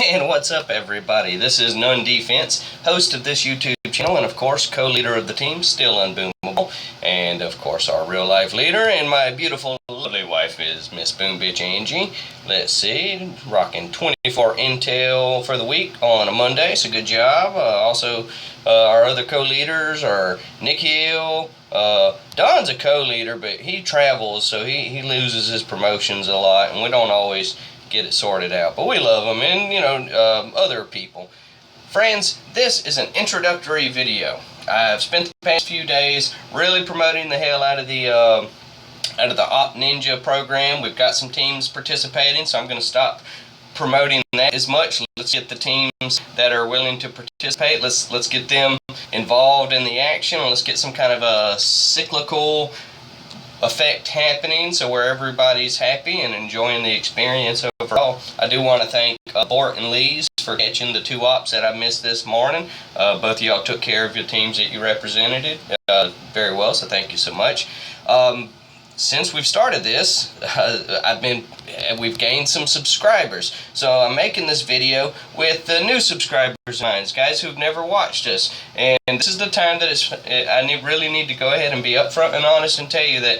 And what's up, everybody? This is None Defense, host of this YouTube channel, and of course, co-leader of the team, still unboomable, and of course, our real-life leader, and my beautiful, lovely wife is Miss Boom Bitch Angie. Let's see, rocking 24 intel for the week on a Monday, so good job. Our other co-leaders are Nick Hill. Don's a co-leader, but he travels, so he loses his promotions a lot, and we don't always get it sorted out, but we love them, and other people. Friends, this is an introductory video. I've spent the past few days really promoting the hell out of the Op Ninja program. We've got some teams participating, so I'm going to stop promoting that as much. Let's get the teams that are willing to participate. Let's get them involved in the action, and let's get some kind of a cyclical effect happening, so where everybody's happy and enjoying the experience overall. I do want to thank Bort and Lees for catching the two ops that I missed this morning. Both of y'all took care of your teams that you represented very well, so thank you so much. Since we've started this, we've gained some subscribers. So I'm making this video with the new subscribers of mine, guys who've never watched us. And this is the time that I really need to go ahead and be upfront and honest and tell you that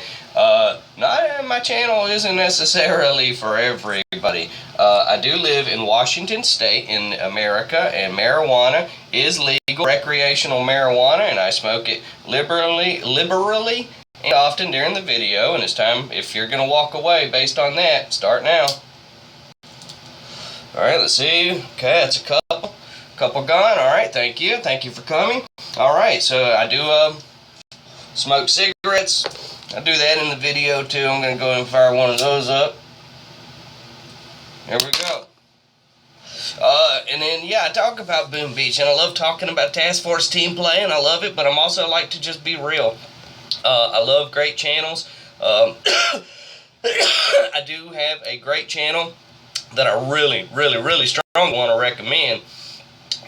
my channel isn't necessarily for everybody. I do live in Washington State in America, and marijuana is legal, recreational marijuana, and I smoke it liberally and often during the video, and it's time, if you're going to walk away based on that, start now. Alright, let's see. Okay, that's a couple gone. Alright, thank you for coming. Alright, so I do smoke cigarettes. I do that in the video too. I'm going to go and fire one of those up. There we go. And then, yeah, I talk about Boom Beach, and I love talking about task force team play, and I love it, but I'm also like to just be real. I love great channels. I do have a great channel that I really strongly want to recommend,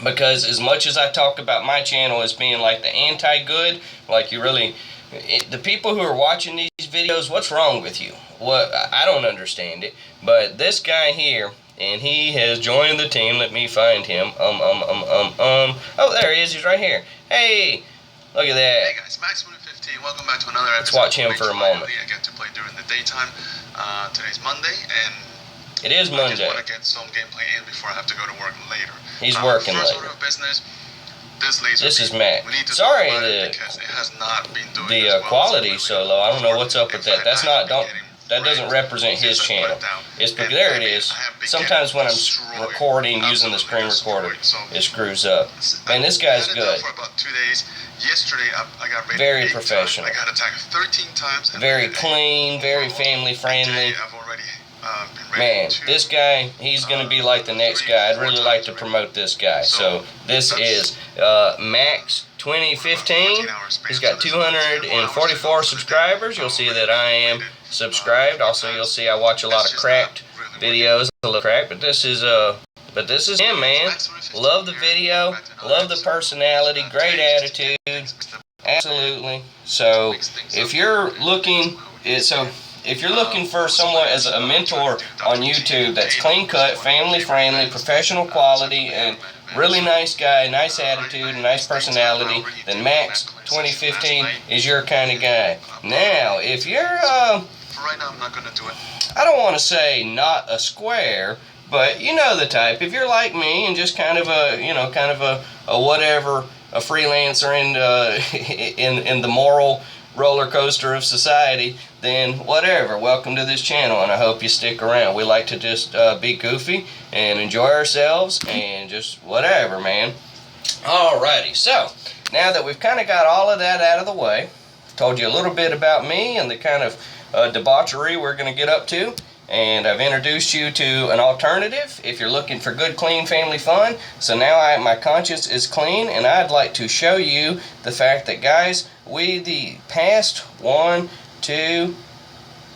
because as much as I talk about my channel as being like the anti-good, like the people who are watching these videos, what's wrong with you? I don't understand it, but this guy here, and he has joined the team. Let me find him. Oh, there he is. He's right here. Hey, look at that. Hey guys, Max115. Welcome back to another episode. Let's watch him for a moment. I get to play during the daytime. Today's Monday, and it is Monday. I just want to get some gameplay in before I have to go to work later. He's working first later. Order of business. This is Matt. Sorry, the quality so low. I don't know what's up with that. That doesn't represent his channel. It's because there it is. Sometimes when I'm recording using the screen recorder, it screws up. Man, this guy's good. For about 2 days. Yesterday, I got raided very 8 professional. Times. I got attacked 13 times. Very clean, very family friendly. I've already been Man, this guy, he's going to be like the next guy. I'd really like to promote this guy. So this is Max 2015. He's got 244 subscribers. You'll see that I am subscribed. Also, you'll see I watch a lot of cracked videos. A little cracked, but this is him, man. Love the video, love the personality, great attitude, absolutely. So if you're looking for someone as a mentor on YouTube that's clean cut, family friendly, professional quality, and really nice guy, nice attitude, and nice personality, then Max 2015 is your kind of guy. Now, if you're for right now, I'm not gonna do it. I don't want to say not a square, but you know the type. If you're like me and just kind of a whatever, a freelancer in the moral roller coaster of society, then whatever. Welcome to this channel, and I hope you stick around. We like to just be goofy and enjoy ourselves and just whatever, man. Alrighty, so now that we've kind of got all of that out of the way, told you a little bit about me and the kind of debauchery we're going to get up to, and I've introduced you to an alternative if you're looking for good, clean family fun. So now my conscience is clean, and I'd like to show you the fact that, guys, the past 1, 2,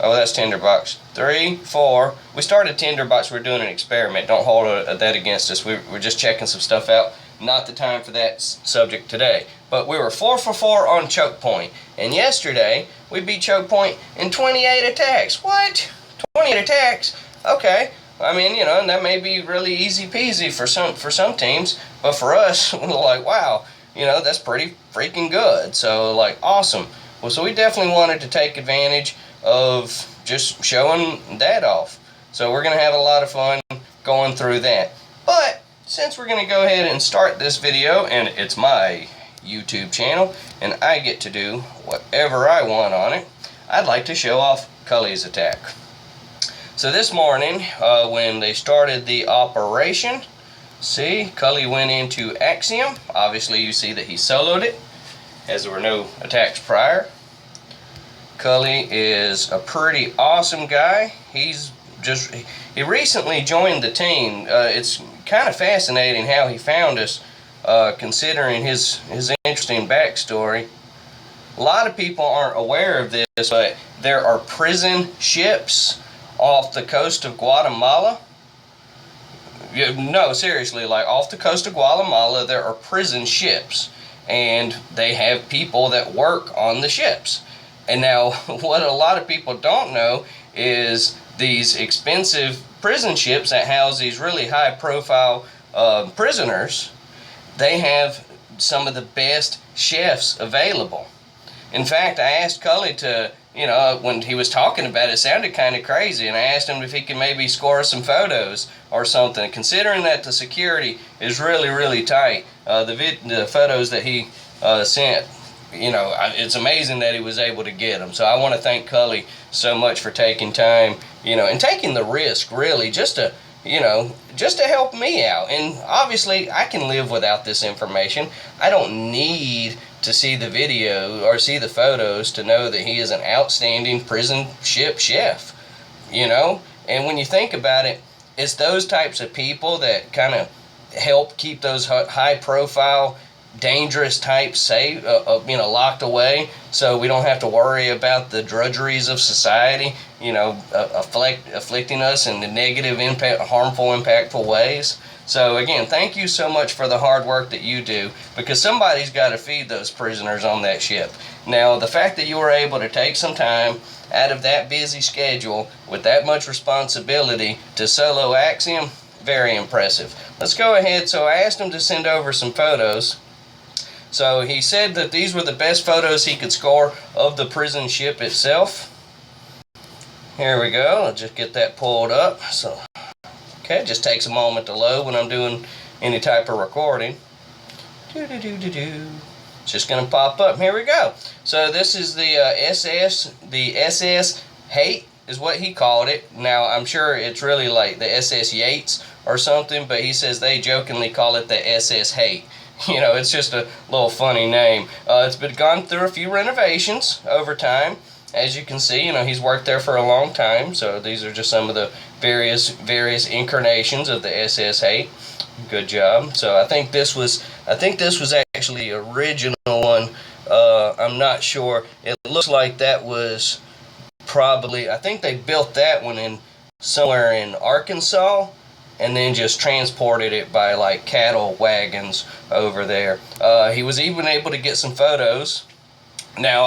oh, that's Tinderbox, 3, 4, we started Tinderbox. We're doing an experiment. Don't hold that against us. We're just checking some stuff out. Not the time for that subject today. But we were 4 for 4 on Choke Point, and yesterday we beat Choke Point in 28 attacks. What? 28 attacks? Okay. I mean, and that may be really easy peasy for some teams, but for us, we're like, wow, that's pretty freaking good. So like, awesome. Well, so we definitely wanted to take advantage of just showing that off. So we're gonna have a lot of fun going through that. But since we're gonna go ahead and start this video, and it's my YouTube channel, and I get to do whatever I want on it, I'd like to show off Cully's attack. So this morning, when they started the operation, see, Cully went into Axiom. Obviously, you see that he soloed it, as there were no attacks prior. Cully is a pretty awesome guy. He recently joined the team. It's kind of fascinating how he found us, considering his interesting backstory. A lot of people aren't aware of this, but there are prison ships off the coast of Guatemala. No, seriously, like off the coast of Guatemala, there are prison ships, and they have people that work on the ships. And now, what a lot of people don't know is these expensive prison ships that house these really high-profile prisoners, they have some of the best chefs available. In fact, I asked Cully to, when he was talking about it, it sounded kind of crazy, and I asked him if he could maybe score some photos or something, considering that the security is really, really tight. The photos that he sent, it's amazing that he was able to get them. So I want to thank Cully so much for taking time, and taking the risk, really, just to help me out. And obviously, I can live without this information. I don't need to see the video or see the photos to know that he is an outstanding prison ship chef, And when you think about it, it's those types of people that kind of help keep those high-profile, dangerous types safe, locked away, so we don't have to worry about the drudgeries of society, afflicting us in the negative impact, harmful, impactful ways. So again, thank you so much for the hard work that you do, because somebody's got to feed those prisoners on that ship. Now, the fact that you were able to take some time out of that busy schedule with that much responsibility to solo Axiom, very impressive. Let's go ahead. So I asked him to send over some photos. So he said that these were the best photos he could score of the prison ship itself. Here we go. I'll just get that pulled up. So, okay, it just takes a moment to load when I'm doing any type of recording. It's just going to pop up. Here we go. So this is the SS Hate is what he called it. Now, I'm sure it's really like the SS Yates or something, but he says they jokingly call it the SS Hate. It's just a little funny name. It's been gone through a few renovations over time. As you can see, he's worked there for a long time. So these are just some of the various incarnations of the SS Hate. Good job. So I think this was actually the original one. I'm not sure. It looks like that was probably, I think they built that one in somewhere in Arkansas, and then just transported it by like cattle wagons over there. He was even able to get some photos. Now,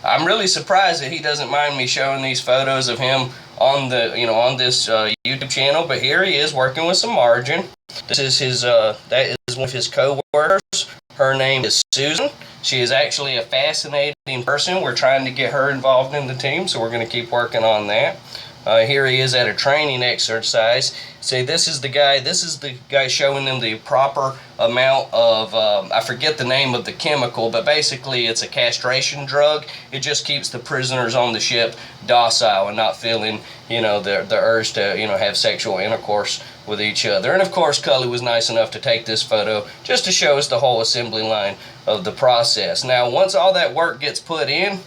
I'm really surprised that he doesn't mind me showing these photos of him on the on this YouTube channel. But here he is working with some margarine. This is his that is one of his co-workers. Her name is Susan. She is actually a fascinating person. We're trying to get her involved in the team, so we're going to keep working on that. Here he is at a training exercise. See, this is the guy showing them the proper amount of, I forget the name of the chemical, but basically it's a castration drug. It just keeps the prisoners on the ship docile and not feeling, the urge to, have sexual intercourse with each other. And of course, Cully was nice enough to take this photo just to show us the whole assembly line of the process. Now, once all that work gets put in,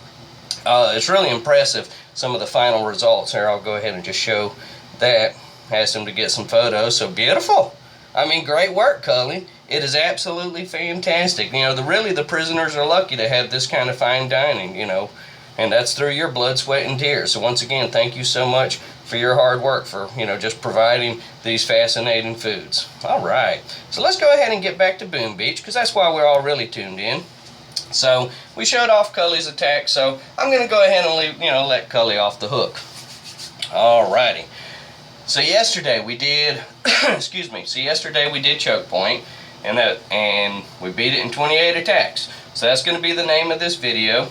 it's really impressive, some of the final results. Here, I'll go ahead and just show that. Asked him to get some photos. So beautiful. I mean, great work, Cully. It is absolutely fantastic. The prisoners are lucky to have this kind of fine dining, and that's through your blood, sweat, and tears. So once again, thank you so much for your hard work for, just providing these fascinating foods. All right. So let's go ahead and get back to Boom Beach, because that's why we're all really tuned in. So we showed off Cully's attack, so I'm going to go ahead and let Cully off the hook. Alrighty. So yesterday we did, excuse me. So yesterday we did choke point, and we beat it in 28 attacks. So that's going to be the name of this video.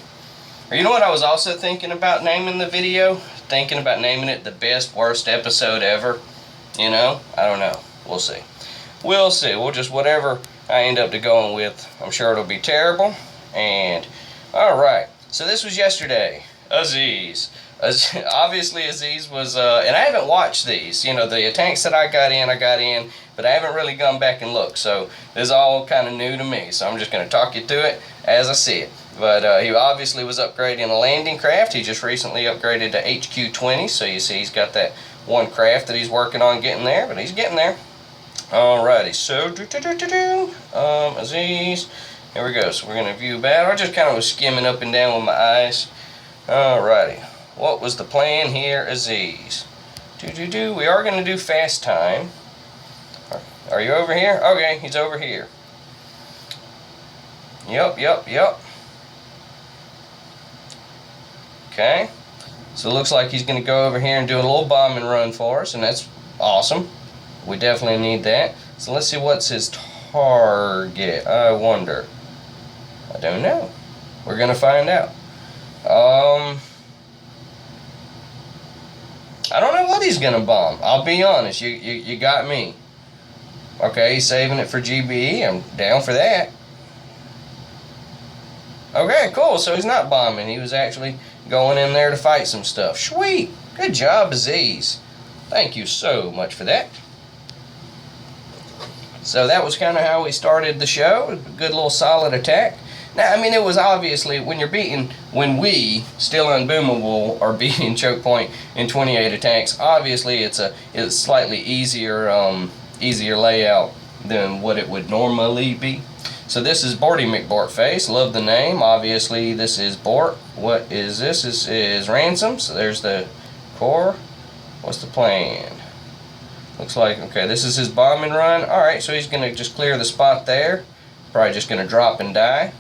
Or you know what I was also thinking about naming the video? Thinking about naming it the best worst episode ever. You know, I don't know. We'll see. We'll see. We'll just whatever I end up to going with. I'm sure it'll be terrible. And all right. So this was yesterday. Aziz. Obviously Aziz was, and I haven't watched these. You know, the tanks that I got in, but I haven't really gone back and looked. So this is all kind of new to me. So I'm just going to talk you through it as I see it. But he obviously was upgrading a landing craft. He just recently upgraded to HQ-20. So you see he's got that one craft that he's working on getting there, but he's getting there. Alrighty, so Aziz, here we go. So we're going to view battle. I just kind of was skimming up and down with my eyes. Alrighty, what was the plan here, Aziz? We are going to do fast time. Are you over here? Okay, he's over here. Yep. Okay, so it looks like he's going to go over here and do a little bombing run for us, and that's awesome. We definitely need that. So let's see what's his target. I wonder. I don't know. We're going to find out. I don't know what he's going to bomb. I'll be honest. You got me. Okay, he's saving it for GBE. I'm down for that. Okay, cool. So he's not bombing. He was actually going in there to fight some stuff. Sweet. Good job, Aziz. Thank you so much for that. So that was kind of how we started the show. A good little solid attack. Now, I mean, it was obviously when we, Still Unboomable, are beating choke point in 28 attacks, obviously it's slightly easier layout than what it would normally be. So this is Borty McBortface. Love the name. Obviously, this is Bort. What is this? This is Ransom. So there's the core. What's the plan? Looks like, okay, this is his bombing run. Alright, so he's going to just clear the spot there. Probably just going to drop and die.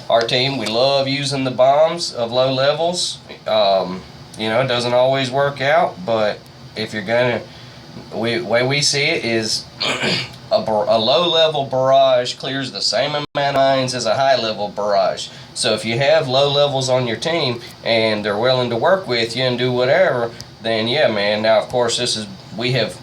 Our team, we love using the bombs of low levels. You know, it doesn't always work out, but if you're going to, way we see it is a low-level barrage clears the same amount of mines as a high-level barrage. So if you have low levels on your team and they're willing to work with you and do whatever, then yeah, man. Now, of course, we have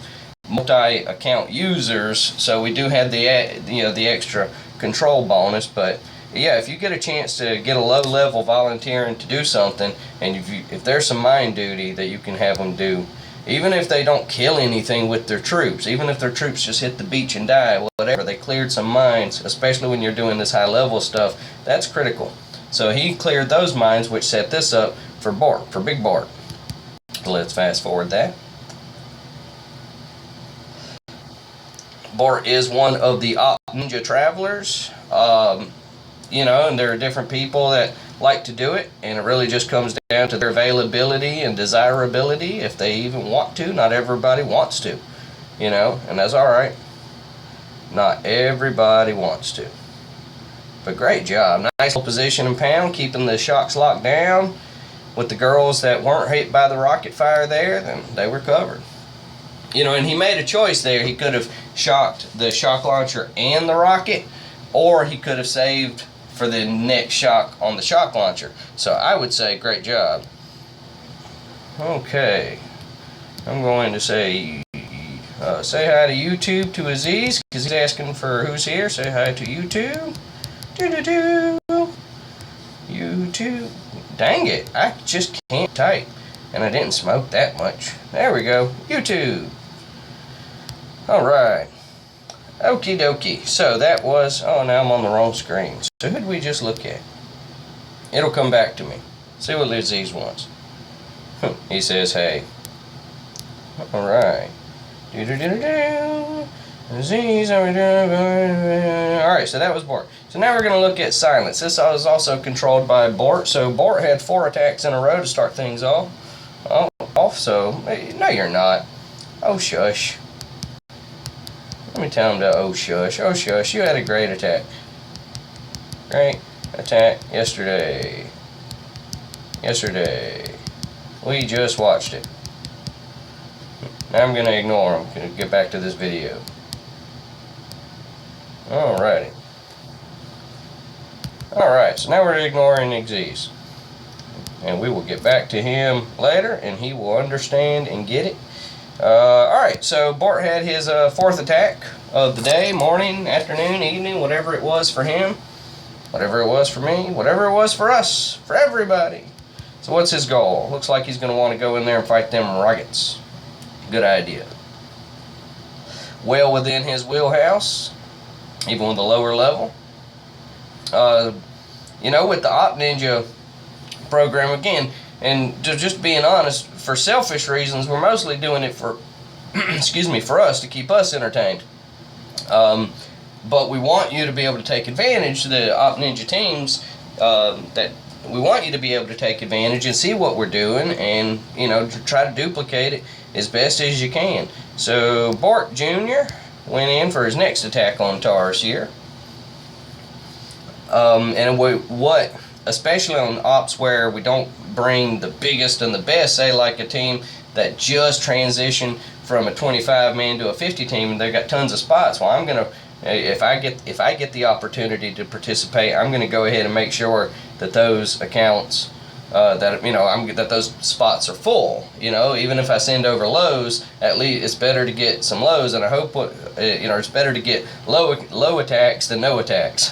multi-account users, so we do have the extra control bonus. But yeah, if you get a chance to get a low-level volunteering to do something, and if there's some mine duty that you can have them do, even if they don't kill anything with their troops, even if their troops just hit the beach and die, whatever, they cleared some mines, especially when you're doing this high-level stuff, that's critical. So he cleared those mines, which set this up for Bort, for Big Bort. Let's fast forward that. Bort is one of the Ninja Travelers. You know, and there are different people that like to do it, and it really just comes down to their availability and desirability, if they even want to. Not everybody wants to, you know, and that's alright. Not everybody wants to. But great job. Nice little position and pound, keeping the shocks locked down. With the girls that weren't hit by the rocket fire there, then they were covered. You know, and he made a choice there. He could have shocked the shock launcher and the rocket, or he could have saved for the next shock on the shock launcher. So I would say great job. Okay, I'm going to say hi to YouTube to Aziz, because he's asking for who's here. Say hi to YouTube. YouTube. Dang it, I just can't type, and I didn't smoke that much. There we go, YouTube. Alright. Okie dokie. So that was, oh, now I'm on the wrong screen. So who did we just look at? It'll come back to me. See what Aziz wants. He says, hey. Alright. Aziz, alright, so that was Bort. So now we're going to look at silence. This was also controlled by Bort. So Bort had 4 attacks in a row to start things off. So, no, you're not. Oh, shush. Let me tell him to, oh shush, you had a great attack. Great attack yesterday. We just watched it. Now I'm going to ignore them. Gonna get back to this video. Alrighty. Alright, so now we're ignoring Xyz. And we will get back to him later, and he will understand and get it. Alright, so Bort had his fourth attack of the day, morning, afternoon, evening, whatever it was for him. Whatever it was for me, whatever it was for us, for everybody. So what's his goal? Looks like he's going to want to go in there and fight them rockets. Good idea. Well within his wheelhouse, even with the lower level. You know, with the Op Ninja program again, and just being honest, for selfish reasons, we're mostly doing it for, excuse me, for us, to keep us entertained. But we want you to be able to take advantage of the Op Ninja teams, that we want you to be able to take advantage and see what we're doing, and, you know, to try to duplicate it as best as you can. So Bort Jr. went in for his next attack on Taurus here. And what, especially on ops where we don't bring the biggest and the best, say like a team that just transitioned from a 25 man to a 50 team and they got tons of spots, well, I'm gonna, if I get the opportunity to participate, I'm gonna go ahead and make sure that those accounts, that, you know, that those spots are full. You know, even if I send over lows, at least it's better to get some lows, and I hope you know, it's better to get low attacks than no attacks.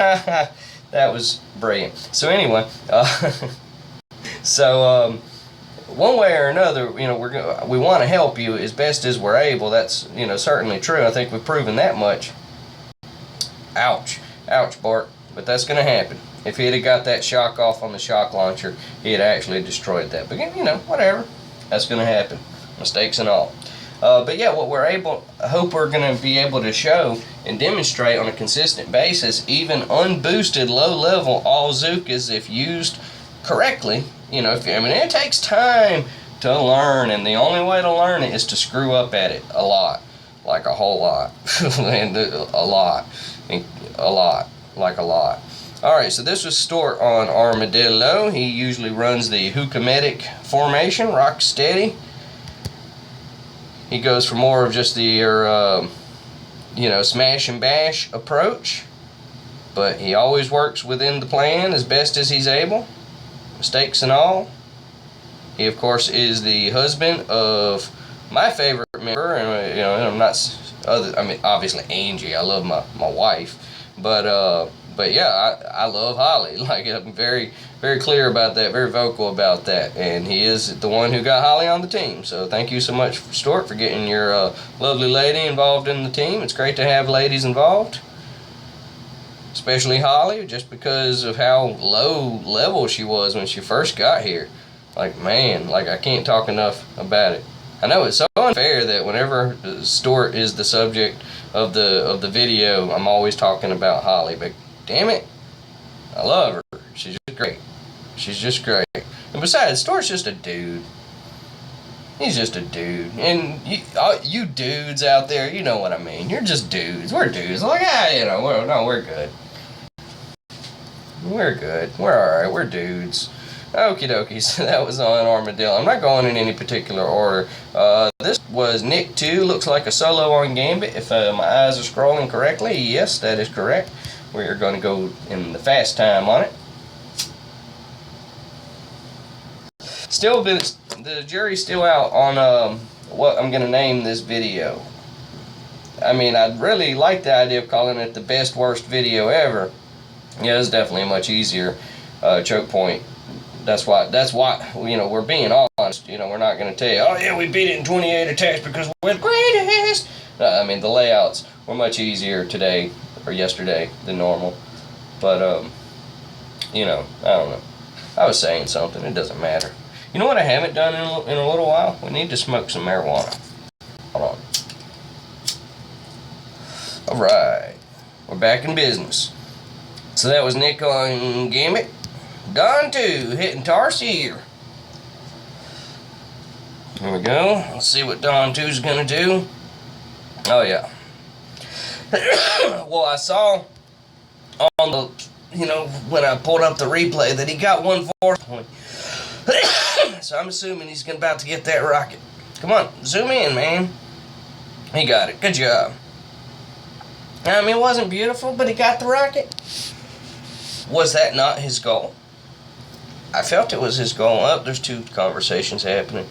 That was brilliant. So anyway, one way or another, you know, we want to help you as best as we're able. That's, you know, certainly true. I think we've proven that much. Ouch, Bart. But that's going to happen. If he'd have got that shock off on the shock launcher, he'd actually destroyed that. But, you know, whatever. That's going to happen. Mistakes and all. But yeah, what I hope we're going to be able to show and demonstrate on a consistent basis, even unboosted low-level All-Zookas, if used correctly. You know, I mean, it takes time to learn, and the only way to learn it is to screw up at it a lot, like a whole lot, and a lot, like a lot. Alright, so this was Stort on Armadillo. He usually runs the Hookah-medic formation, rock steady. He goes for more of just the, you know, smash and bash approach. But he always works within the plan as best as he's able. Mistakes and all. He, of course, is the husband of my favorite member. And, you know, I'm not, I mean, obviously Angie. I love my wife. But yeah, I love Holly. Like, I'm very, very clear about that, very vocal about that. And he is the one who got Holly on the team. So thank you so much, Stort, for getting your lovely lady involved in the team. It's great to have ladies involved, especially Holly, just because of how low level she was when she first got here. Like, man, like, I can't talk enough about it. I know it's so unfair that whenever Stort is the subject of the video, I'm always talking about Holly, but damn it, I love her. She's just great. She's just great. And besides, Stort's just a dude. He's just a dude. And you dudes out there, you know what I mean. You're just dudes. We're dudes. Like, you know, we're good. We're good. We're alright. We're dudes. Okie dokie. So that was on Armadillo. I'm not going in any particular order. This was Nick 2. Looks like a solo on Gambit. If my eyes are scrolling correctly, yes, that is correct. We're going to go in the fast time on it. Still, the jury's still out on what I'm going to name this video. I mean, I'd really like the idea of calling it the best worst video ever. Yeah, it's definitely a much easier choke point. That's why, you know, we're being honest. You know, we're not going to tell you, oh yeah, we beat it in 28 attacks because we're the greatest. I mean, the layouts were much easier today or yesterday than normal. But, you know, I don't know. I was saying something. It doesn't matter. You know what I haven't done in a little while? We need to smoke some marijuana. Hold on. Alright. We're back in business. So that was Nick on Gambit. Don 2 hitting Tarsi here. Here we go. Let's see what Don 2's gonna do. Oh yeah. Well, I saw on the, you know, when I pulled up the replay that he got 1/4 point. so I'm assuming he's about to get that rocket. Come on, zoom in, man. He got it. Good job. I mean, it wasn't beautiful, but he got the rocket. Was that not his goal? I felt it was his goal. Oh, there's two conversations happening.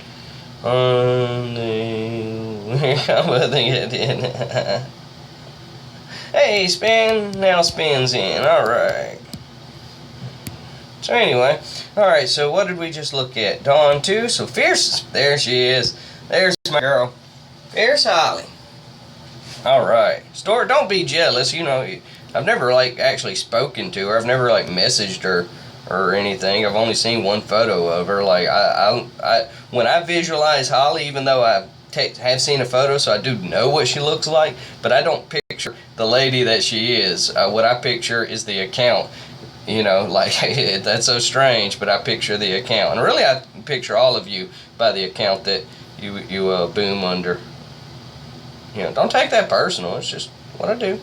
Hey, spin. Now spins in. Alright. So anyway, alright, so what did we just look at? Dawn 2, so Fierce. There she is. There's my girl. Fierce Holly. Alright. Store, don't be jealous. You know, I've never, like, actually spoken to her. I've never, like, messaged her or anything. I've only seen one photo of her. Like, when I visualize Holly, even though I have seen a photo, so I do know what she looks like, but I don't picture the lady that she is. What I picture is the account. You know, like, that's so strange, but I picture the account. And really, I picture all of you by the account that you boom under. You know, don't take that personal. It's just what I do.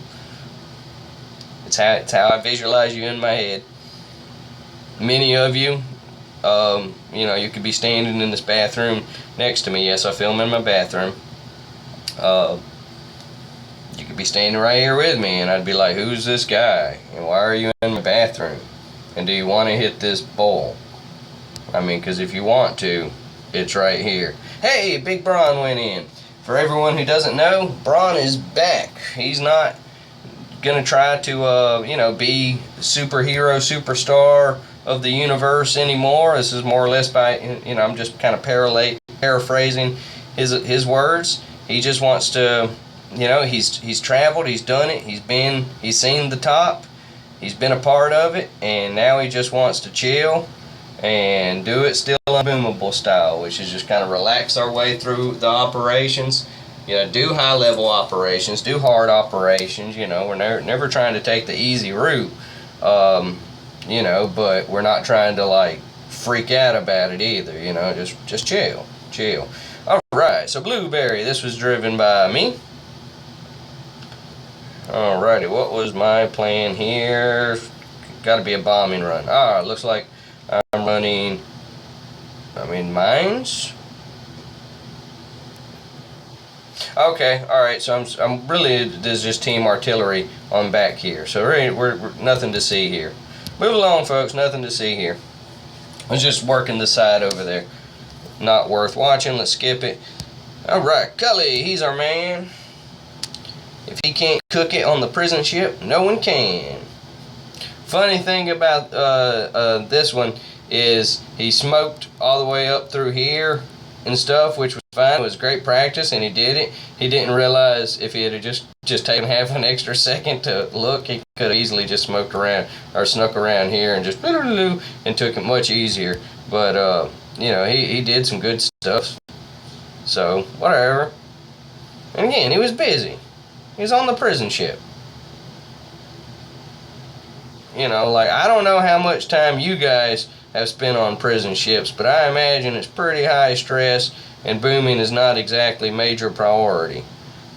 It's how I visualize you in my head. Many of you, you know, you could be standing in this bathroom next to me. Yes, I film in my bathroom. You could be standing right here with me, and I'd be like, who's this guy? And why are you in my bathroom? And do you want to hit this bowl? I mean, because if you want to, it's right here. Hey, Big Braun went in. For everyone who doesn't know, Braun is back. He's not going to try to, you know, be superhero, superstar of the universe anymore. This is more or less by, you know, I'm just kind of paraphrasing his words. He just wants to, you know, he's traveled, he's done it, he's seen the top, he's been a part of it, and now he just wants to chill and do it still unboomable style, which is just kind of relax our way through the operations. You know, do high level operations, do hard operations. You know, we're never trying to take the easy route. You know, but we're not trying to like freak out about it either. You know, just chill. All right, so Blueberry, this was driven by me. Alrighty, what was my plan here? Got to be a bombing run. It looks like I'm running, mines. Okay, alright, so I'm really, this is just team artillery on back here. So we're nothing to see here. Move along, folks, nothing to see here. I was just working the side over there. Not worth watching, let's skip it. Alright, Cully, he's our man. If he can't cook it on the prison ship, no one can. Funny thing about this one is he smoked all the way up through here and stuff, which was fine. It was great practice, and he did it. He didn't realize if he had just taken half an extra second to look, he could have easily just smoked around or snuck around here and just and took it much easier. But you know, he did some good stuff. So whatever. And again, he was busy. He's on the prison ship. You know, like, I don't know how much time you guys have spent on prison ships, but I imagine it's pretty high stress, and booming is not exactly major priority.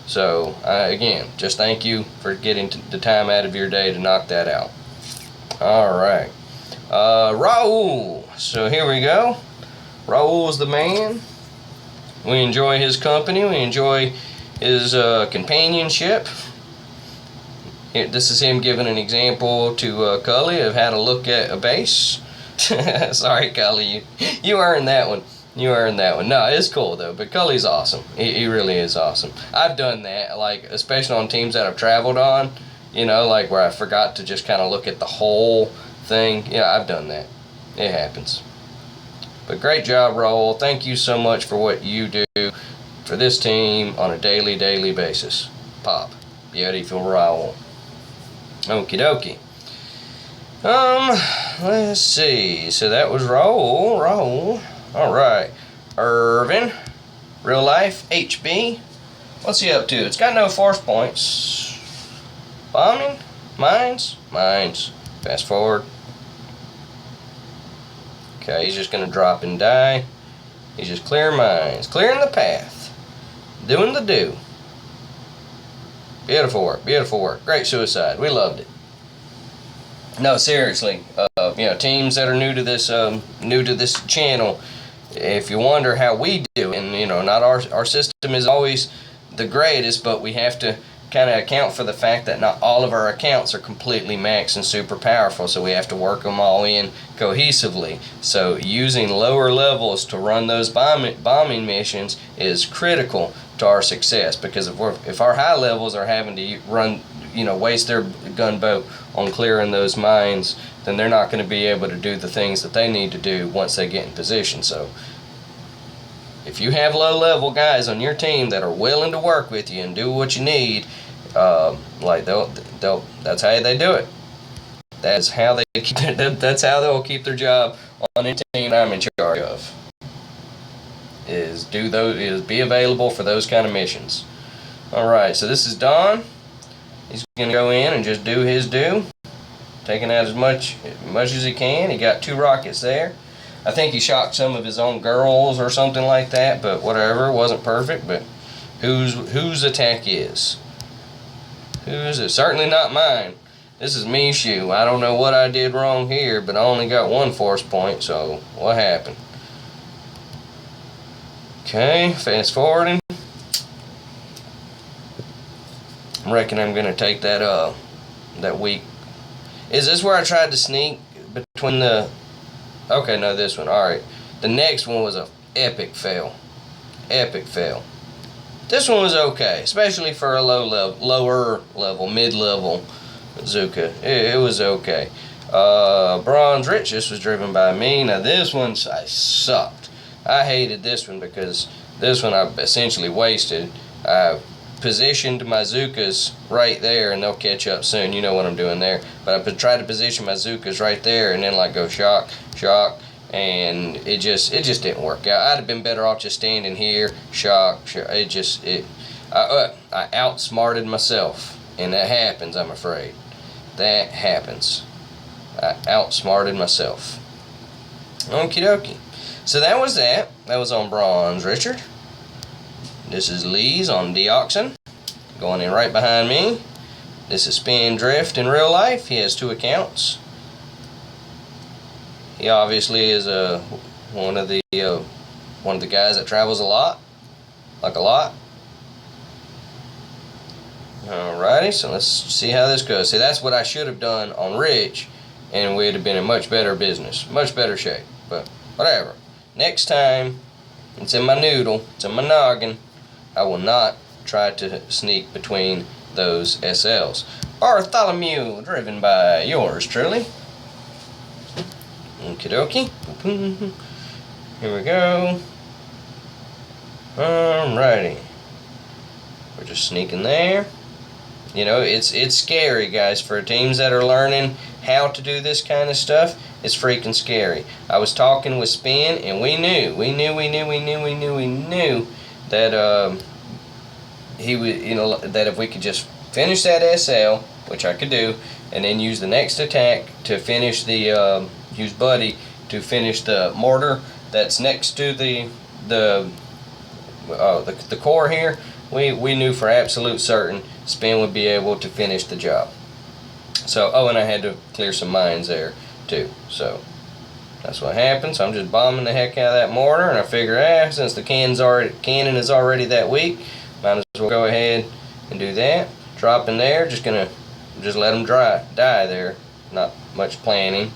So, again, just thank you for getting the time out of your day to knock that out. Alright. Raul. So, here we go. Raul's the man. We enjoy his company. We enjoy his companionship. Here, this is him giving an example to Cully of how to look at a base. Sorry, Cully, you earned that one. You earned that one. No, it's cool though, but Cully's awesome. He really is awesome. I've done that, like, especially on teams that I've traveled on, you know, like where I forgot to just kind of look at the whole thing. Yeah, I've done that. It happens. But great job, Raul. Thank you so much for what you do for this team on a daily basis. Pop. Beautiful Raul. Okie dokie. Let's see. So that was Raul. Alright. Irvin. Real life. HB. What's he up to? It's got no force points. Bombing? Mines? Mines. Fast forward. Okay, he's just going to drop and die. He's just clearing mines. Clearing the path. Doing the do. Beautiful work. Beautiful work. Great suicide. We loved it. No, seriously. You know, teams that are new to this channel, if you wonder how we do, and not our system is always the greatest, but we have to kind of account for the fact that not all of our accounts are completely maxed and super powerful, so we have to work them all in cohesively. So using lower levels to run those bombing missions is critical to our success, because if our high levels are having to run, waste their gunboat on clearing those mines, then they're not going to be able to do the things that they need to do once they get in position. So if you have low level guys on your team that are willing to work with you and do what you need, that's how they do it. That's how that's how they'll keep their job on any team I'm in charge of. Is be available for those kind of missions. All right, so this is Don. He's gonna go in and just do his due, taking out as much as he can. He got 2 rockets there. I think he shot some of his own girls or something like that, but whatever, it wasn't perfect. But whose attack is? Whose is? Certainly not mine. This is Mishu. I don't know what I did wrong here, but I only got 1 force point, so what happened? Okay, fast forwarding. I reckon I'm gonna take that weak. Is this where I tried to sneak between the? Okay, no, this one. All right, the next one was a epic fail. Epic fail. This one was okay, especially for a lower level, mid-level Zuka. It was okay. Bronze Riches was driven by me. Now this one I sucked. I hated this one because this one I essentially wasted. I positioned my Zukas right there, and they'll catch up soon. You know what I'm doing there. But I tried to position my Zukas right there, and then go shock, and it just didn't work out. I'd have been better off just standing here, shock. I outsmarted myself, and that happens. I'm afraid that happens. I outsmarted myself. Okie dokie. So that was that. That was on Bronze Richard. This is Lee's on Deoxin, going in right behind me. This is Spindrift in real life. He has 2 accounts. He obviously is one of the guys that travels a lot, like a lot. Alrighty, so let's see how this goes. See, that's what I should have done on Rich, and we'd have been in much better business, much better shape. But whatever. Next time, it's in my noodle, it's in my noggin. I will not try to sneak between those SLs. Bartholomew, driven by yours truly. Okie dokie. Here we go. Alrighty. We're just sneaking there. It's scary, guys, for teams that are learning how to do this kind of stuff. It's freaking scary. I was talking with Spin, and we knew that he would, that if we could just finish that SL, which I could do, and then use the next attack to finish the use Buddy to finish the mortar that's next to the core here. We knew for absolute certain Spin would be able to finish the job. So, and I had to clear some mines there too. So that's what happened. So I'm just bombing the heck out of that mortar, and I figure, since the cannon is already that weak, might as well go ahead and do that. Drop in there. Just let them die there. Not much planning.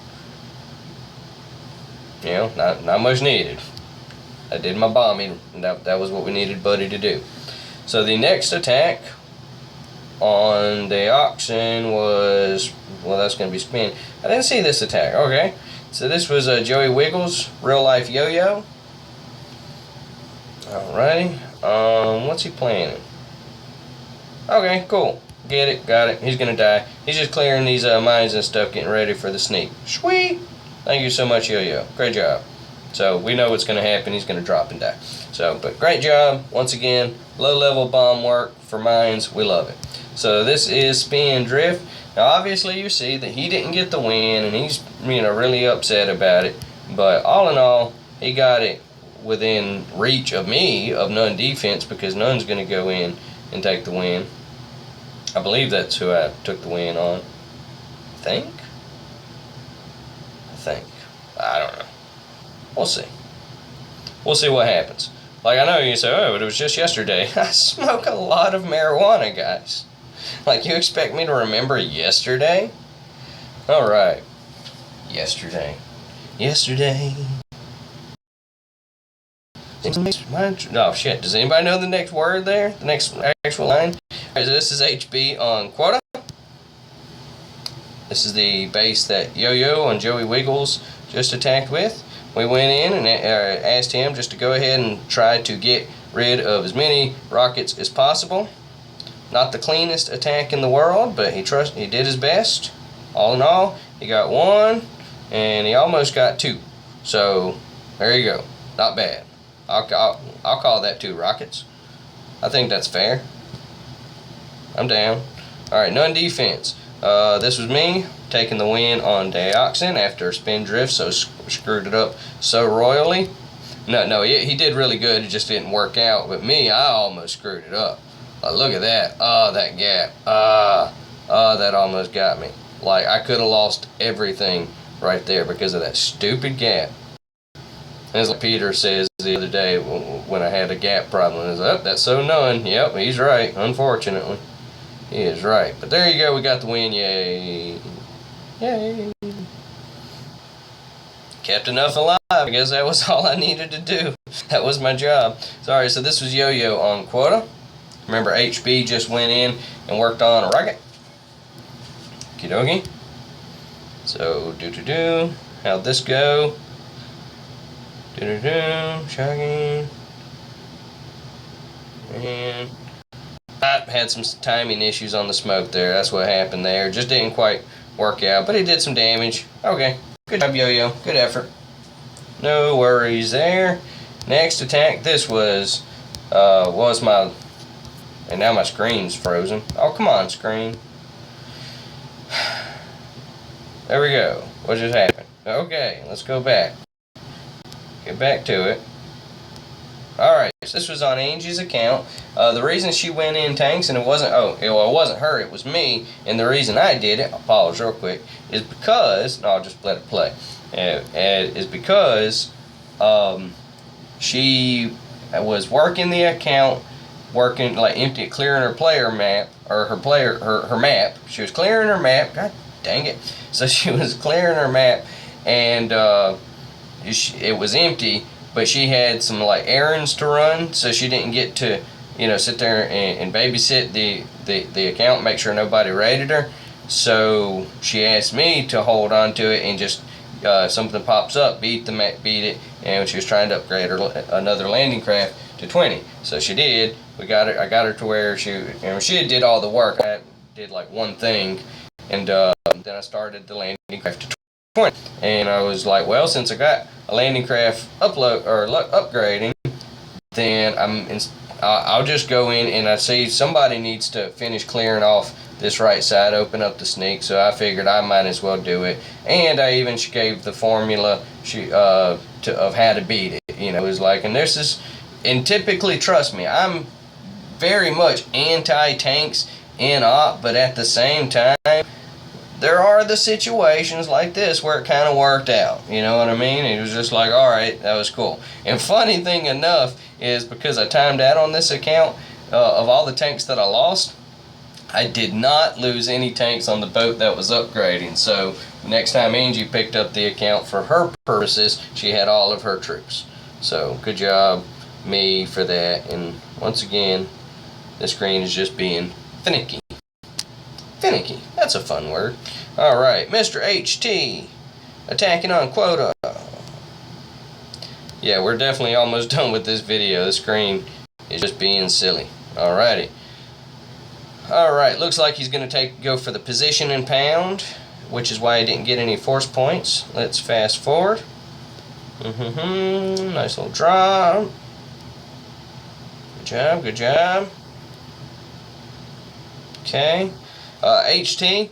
Not much needed. I did my bombing, and that was what we needed Buddy to do. So the next attack on the oxen was, that's going to be Spin. I didn't see this attack. Okay, so this was Joey Wiggles, real life yo-yo. Alrighty, what's he planning? Okay, cool. Get it, got it. He's going to die. He's just clearing these mines and stuff, getting ready for the sneak. Sweet! Thank you so much, yo-yo. Great job. So we know what's going to happen. He's going to drop and die. So, but great job. Once again, low-level bomb work for mines. We love it. So this is Spindrift. Now, obviously, you see that he didn't get the win, and he's really upset about it. But all in all, he got it within reach of me of None defense, because None's going to go in and take the win. I believe that's who I took the win on. I think. I don't know. We'll see. We'll see what happens. Like, I know you say, oh, but it was just yesterday. I smoke a lot of marijuana, guys. Like, you expect me to remember yesterday? Alright. Yesterday. Yesterday. Oh, shit. Does anybody know the next word there? The next actual line? Alright, so this is HB on Quota. This is the base that Yo-Yo and Joey Wiggles just attacked with. We went in and asked him just to go ahead and try to get rid of as many rockets as possible. Not the cleanest attack in the world, but he did his best. All in all, he got 1, and he almost got 2. So, there you go. Not bad. I'll call that 2 rockets. I think that's fair. I'm down. Alright, none defense. This was me taking the win on Dioxin after spin drift, so screwed it up so royally. No, he did really good. It just didn't work out. But me, I almost screwed it up. Look at that. Oh, that gap. That almost got me. Like, I could have lost everything right there because of that stupid gap. As like Peter says the other day when I had a gap problem, is that's so none. Yep, he's right, unfortunately. He is right. But there you go, we got the win. Yay. Yay. Kept enough alive. I guess that was all I needed to do. That was my job. Sorry, so this was Yo-Yo on Quota. Remember, HB just went in and worked on a rocket. Okie dokie. So, how'd this go? Shocking. And I had some timing issues on the smoke there. That's what happened there. Just didn't quite work out, but he did some damage. Okay. Good job, Yo-Yo. Good effort. No worries there. Next attack. This was my... And now my screen's frozen. Oh, come on, screen. There we go. What just happened? Okay, let's go back. Get back to it. Alright, so this was on Angie's account. The reason she went in tanks, and it wasn't her, it was me, and the reason I did it, I'll pause real quick, is because, no, I'll just let it play, is because she was working the account, working, like, clearing her player map, or her map. She was clearing her map, god dang it. So she was clearing her map, and it was empty, but she had some like errands to run, so she didn't get to, sit there and babysit the account, make sure nobody raided her. So she asked me to hold on to it and just something pops up, beat it, and she was trying to upgrade another landing craft to 20. So she did. I got her to where she did all the work. I did like one thing, and then I started the landing craft to 20. And I was like, well, since I got a landing craft upgrading, then I'll just go in, and I see somebody needs to finish clearing off this right side, open up the sneak, so I figured I might as well do it. And I even gave the formula of how to beat it. It was like, and typically, trust me, I'm very much anti-tanks in op, but at the same time, there are the situations like this where it kind of worked out. You know what I mean? It was just like, alright, that was cool. And funny thing enough is, because I timed out on this account, of all the tanks that I lost, I did not lose any tanks on the boat that was upgrading. So next time Angie picked up the account for her purposes, she had all of her troops. So good job, me, for that. And once again, the screen is just being finicky. Finicky, that's a fun word. Alright, Mr. HT, attacking on Quota. Yeah, we're definitely almost done with this video. The screen is just being silly. Alrighty. Alright, looks like he's going to go for the position and pound, which is why he didn't get any force points. Let's fast forward. Nice little drop. Good job, good job. Okay. HT,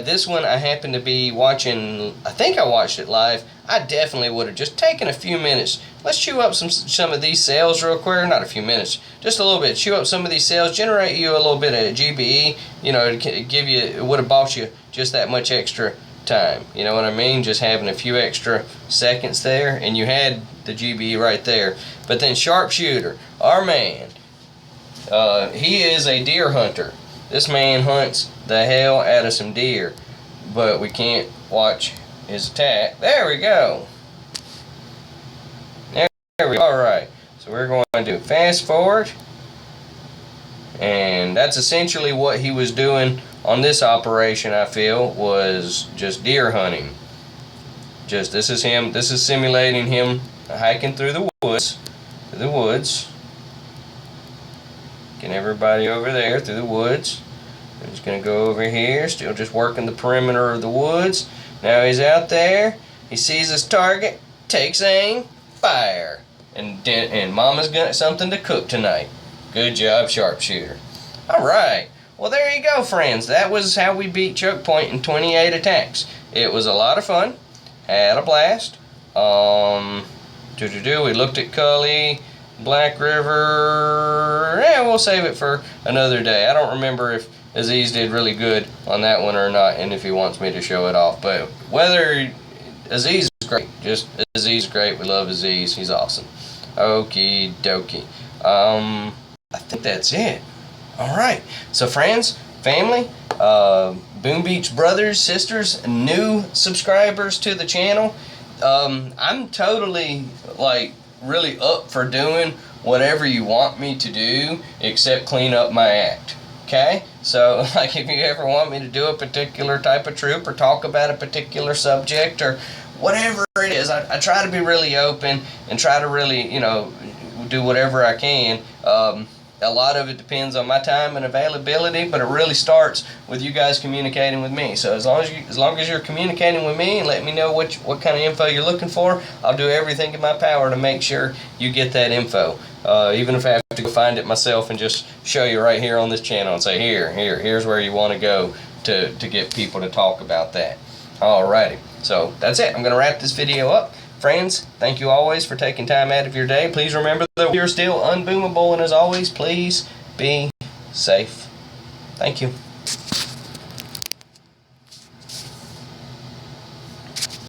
this one I happened to be watching, I think I watched it live. I definitely would have just taken a few minutes. Let's chew up some of these sales real quick. Not a few minutes, just a little bit. Chew up some of these sales, generate you a little bit of GBE. It would have bought you just that much extra time. You know what I mean? Just having a few extra seconds there, and you had the GB right there. But then Sharpshooter, our man, he is a deer hunter. This man hunts the hell out of some deer, but we can't watch his attack. There we go. There we go. All right. So we're going to do fast forward, and that's essentially what he was doing on this operation. I feel was just deer hunting. Just this is him. This is simulating him hiking through the woods. Getting everybody over there through the woods. I'm just gonna go over here. Still just working the perimeter of the woods. Now he's out there. He sees his target. Takes aim. Fire. And Mama's got something to cook tonight. Good job, Sharpshooter. All-right. Well, there you go, friends. That was how we beat Choke Point in 28 attacks. It was a lot of fun. Had a blast. We looked at Cully, Black River. Yeah, we'll save it for another day. I don't remember if Aziz did really good on that one or not, and if he wants me to show it off. But whether Aziz is great. Just Aziz is great. We love Aziz. He's awesome. Okie dokie. I think that's it. Alright. So friends, family, Boom Beach brothers, sisters, new subscribers to the channel. I'm totally really up for doing whatever you want me to do except clean up my act. Okay? So if you ever want me to do a particular type of troop or talk about a particular subject or whatever it is, I try to be really open and try to really, do whatever I can. A lot of it depends on my time and availability, but it really starts with you guys communicating with me. So as long as you're communicating with me and let me know what kind of info you're looking for, I'll do everything in my power to make sure you get that info. Even if I have to go find it myself and just show you right here on this channel and say, here's where you want to go to get people to talk about that. Alrighty, so that's it. I'm going to wrap this video up. Friends, thank you always for taking time out of your day. Please remember that we are still unboomable, and as always, please be safe. Thank you.